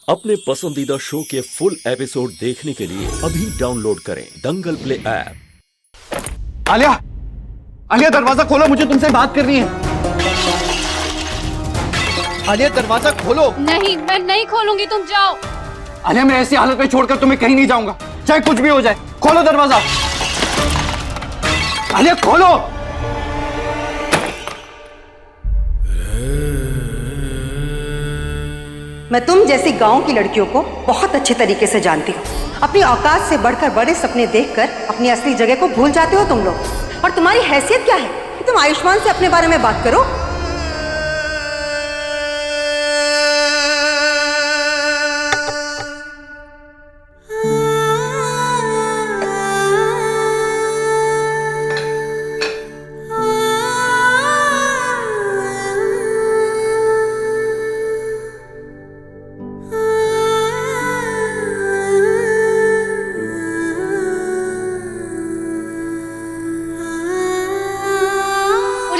अपने पसंदीदा शो के फुल एपिसोड देखने के लिए अभी डाउनलोड करें दंगल प्ले ऐप। आलिया, आलिया दरवाजा खोलो, मुझे तुमसे बात करनी है। आलिया दरवाजा खोलो। नहीं, मैं नहीं खोलूंगी, तुम जाओ। आलिया मैं ऐसी हालत में छोड़कर तुम्हें कहीं नहीं जाऊंगा, चाहे कुछ भी हो जाए। खोलो दरवाजा। आलिया खोलो। मैं तुम जैसी गांव की लड़कियों को बहुत अच्छे तरीके से जानती हूँ। अपनी औकात से बढ़कर बड़े सपने देखकर अपनी असली जगह को भूल जाते हो तुम लोग। और तुम्हारी हैसियत क्या है कि तुम आयुष्मान से अपने बारे में बात करो?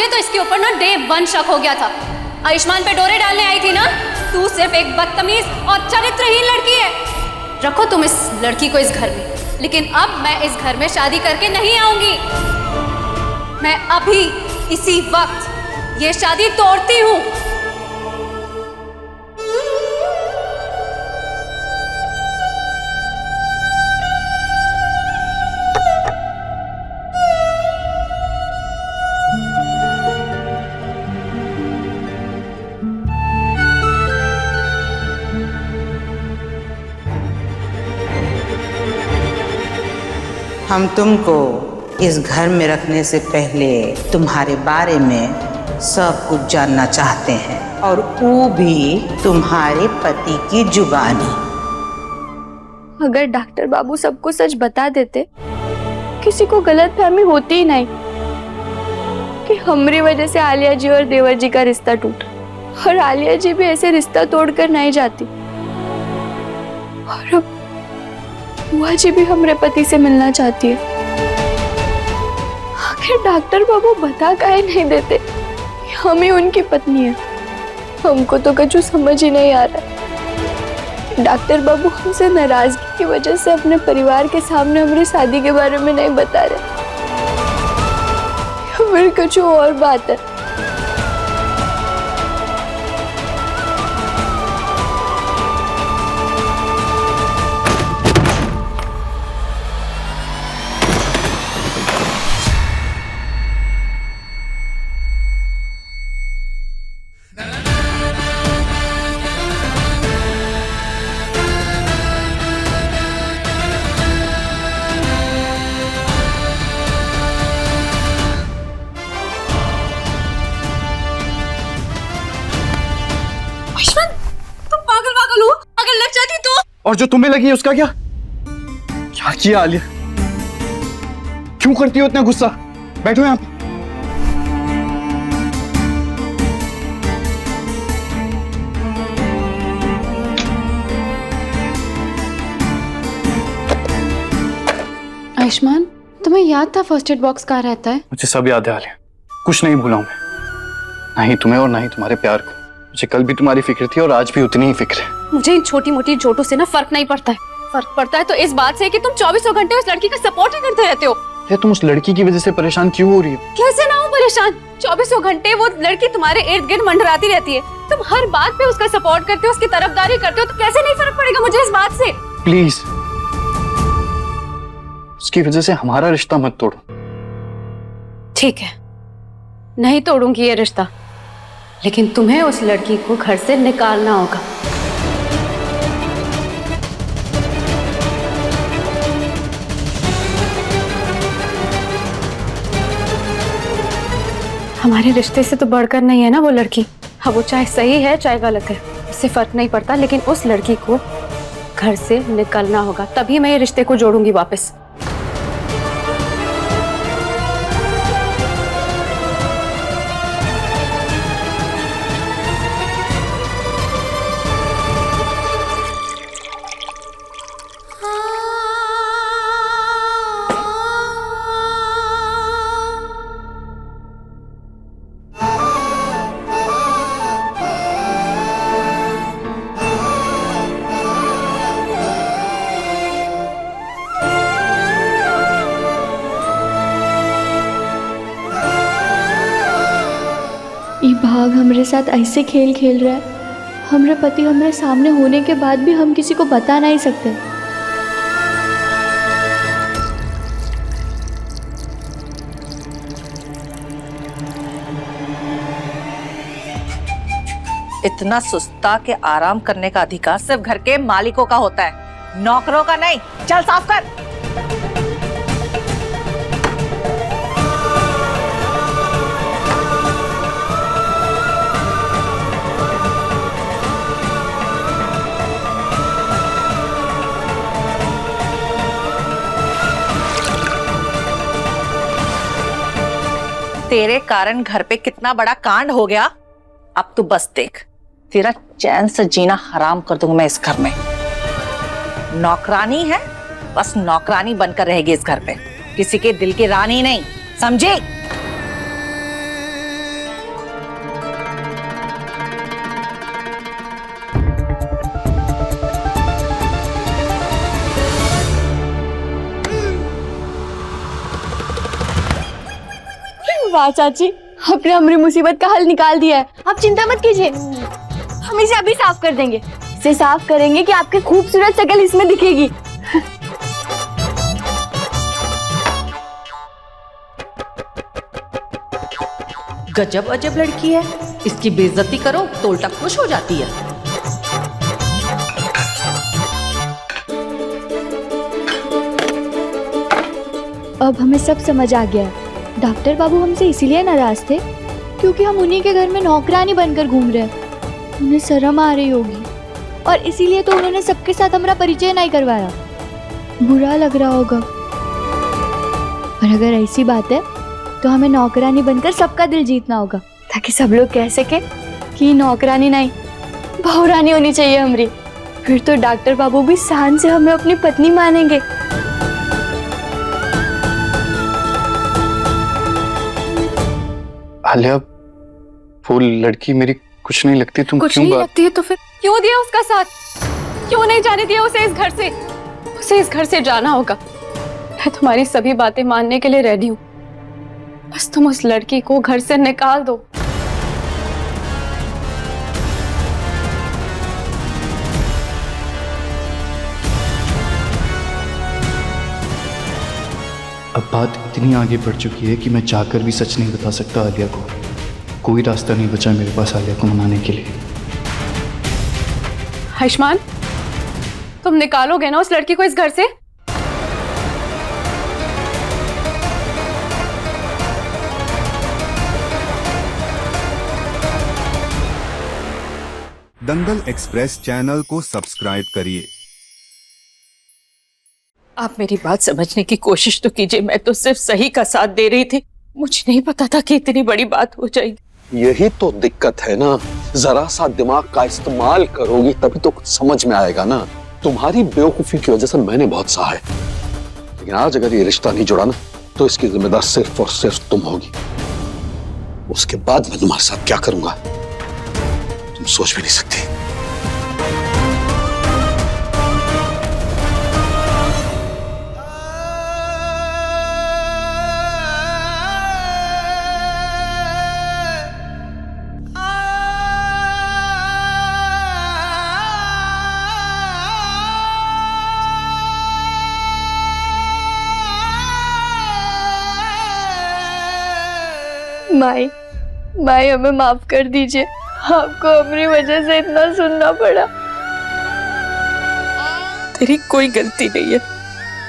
तो इसके ऊपर ना डे 1 शक हो गया था। आयुष्मान पे डोरे डालने आई थी ना। तू सिर्फ एक बदतमीज और चरित्रहीन लड़की है। रखो तुम इस लड़की को इस घर में, लेकिन अब मैं इस घर में शादी करके नहीं आऊंगी। मैं अभी इसी वक्त ये शादी तोड़ती हूँ। हम तुमको इस घर में रखने से पहले तुम्हारे बारे में सब कुछ जानना चाहते हैं, और वो भी तुम्हारे पति की जुबानी। अगर डॉक्टर बाबू सबको सच बता देते, किसी को गलतफहमी होती ही नहीं कि हमारी वजह से आलिया जी और देवर जी का रिश्ता टूटा, और आलिया जी भी ऐसे रिश्ता तोड़कर नहीं जाती। और अब बुआ जी भी हमारे पति से मिलना चाहती है। आखिर डॉक्टर बाबू बता काहे नहीं देते कि हम ही उनकी पत्नी है? हमको तो कुछ समझ ही नहीं आ रहा। डॉक्टर बाबू हमसे नाराजगी की वजह से अपने परिवार के सामने हमारी शादी के बारे में नहीं बता रहे, या फिर कुछ और बात है। और जो तुम्हें लगी उसका क्या किया आलिया? क्यों करती हो इतना गुस्सा? बैठो यहाँ पे। आयुष्मान, तुम्हें याद था फर्स्ट एड बॉक्स कहाँ रहता है? मुझे सब याद है आलिया, कुछ नहीं भूला मैं, ना ही तुम्हें और ना ही तुम्हारे प्यार को। मुझे कल भी तुम्हारी फिक्र थी और आज भी उतनी ही फिक्र है। मुझे इन छोटी मोटी चोटों से ना फर्क नहीं पड़ता है। फर्क पड़ता है तो इस बात से कि तुम 24 घंटे उस लड़की का सपोर्ट ही करते रहते हो। तुम उस लड़की की वजह से परेशान क्यों हो रही हो? कैसे ना हो परेशान? 24 घंटे वो लड़की तुम्हारे इर्द गिर्द मंडराती रहती है। तुम हर बात पे उसका सपोर्ट करते हो, उसकी तरफदारी करते हो, तो कैसे नहीं फर्क पड़ेगा मुझे इस बात से? प्लीज उसकी वजह से हमारा रिश्ता मत तोड़ो। ठीक है, नहीं तोड़ूंगी ये रिश्ता, लेकिन तुम्हें उस लड़की को घर से निकालना होगा। हमारे रिश्ते से तो बढ़कर नहीं है ना वो लड़की। हाँ, वो चाहे सही है चाहे गलत है, इससे फर्क नहीं पड़ता, लेकिन उस लड़की को घर से निकलना होगा, तभी मैं ये रिश्ते को जोड़ूंगी वापस। हमारे साथ ऐसे खेल खेल रहा है। हमारे पति हमारे सामने होने के बाद भी हम किसी को बता नहीं सकते। इतना सुस्ता के आराम करने का अधिकार सिर्फ घर के मालिकों का होता है, नौकरों का नहीं। चल साफ कर। तेरे कारण घर पे कितना बड़ा कांड हो गया। अब तू बस देख, तेरा चैन से जीना हराम कर दूंगा मैं इस घर में। नौकरानी है, बस नौकरानी बनकर रहेगी इस घर पे, किसी के दिल की रानी नहीं, समझी? वाह चाची, आपने हमारी मुसीबत का हल निकाल दिया है। आप चिंता मत कीजिए, हम इसे अभी साफ कर देंगे। इसे साफ करेंगे कि आपकी खूबसूरत शक्ल इसमें दिखेगी। गजब अजब लड़की है, इसकी बेइज्जती करो तो उल्टा खुश हो जाती है। अब हमें सब समझ आ गया है। डॉक्टर बाबू हमसे इसीलिए नाराज थे क्योंकि हम उन्हीं के घर में नौकरानी बनकर घूम रहे हैं। उन्हें शर्म आ रही होगी और इसीलिए तो उन्होंने सबके साथ हमारा परिचय नहीं करवाया। बुरा लग रहा होगा, पर अगर ऐसी बात है तो हमें नौकरानी बनकर सबका दिल जीतना होगा, ताकि सब लोग कह सके कि नौकरानी नहीं बहुरानी होनी चाहिए हमारी। फिर तो डॉक्टर बाबू भी शान से हमें अपनी पत्नी मानेंगे। आलिया, वो लड़की मेरी कुछ नहीं लगती। तुम कुछ क्यों नहीं बात लगती है तो फिर क्यों दिया उसका साथ? क्यों नहीं जाने दिया उसे इस घर से? उसे इस घर से जाना होगा। मैं तुम्हारी सभी बातें मानने के लिए रेडी हूँ, बस तुम उस लड़की को घर से निकाल दो। अब बात इतनी आगे बढ़ चुकी है कि मैं चाहकर भी सच नहीं बता सकता आलिया को। कोई रास्ता नहीं बचा मेरे पास आलिया को मनाने के लिए। आयुष्मान, तुम निकालोगे ना उस लड़की को इस घर से? दंगल एक्सप्रेस चैनल को सब्सक्राइब करिए। आप मेरी बात समझने की कोशिश तो कीजिए। मैं तो सिर्फ सही का साथ दे रही थी, मुझे नहीं पता था कि इतनी बड़ी बात हो जाएगी। यही तो दिक्कत है ना, जरा सा दिमाग का इस्तेमाल करोगी तभी तो कुछ समझ में आएगा ना। तुम्हारी बेवकूफी की वजह से मैंने बहुत सहा है, लेकिन आज अगर ये रिश्ता नहीं जुड़ा ना तो इसकी जिम्मेदार सिर्फ और सिर्फ तुम होगी। उसके बाद मैं तुम्हारे साथ क्या करूंगा तुम सोच भी नहीं सकती। माई, माई हमें माफ कर दीजिए, आपको हमारी वजह से इतना सुनना पड़ा। तेरी कोई गलती नहीं है,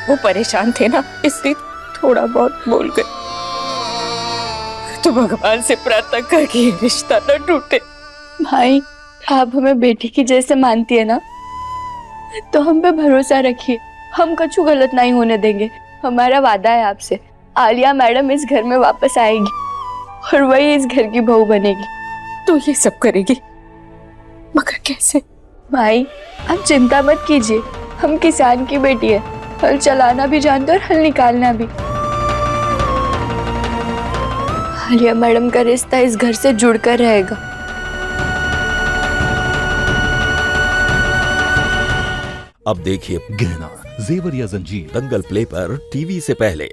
वो परेशान थे ना इसलिए थोड़ा बहुत बोल गए। तो भगवान से प्रार्थना कर कि ये रिश्ता न टूटे। भाई, आप हमें बेटी की जैसे मानती है ना, तो हम पे भरोसा रखिए, हम कुछ गलत नहीं होने देंगे। हमारा वादा है आपसे, आलिया मैडम इस घर में वापस आएगी और वही इस घर की बहू बनेगी। तो ये सब करेगी, मगर कैसे? भाई, आप चिंता मत कीजिए, हम किसान की बेटी है, हल चलाना भी जानते और हल निकालना भी। आलिया मैडम का रिश्ता इस घर से जुड़कर रहेगा। अब देखिए गहना, जेवर या जंजीर दंगल प्ले पर टीवी से पहले।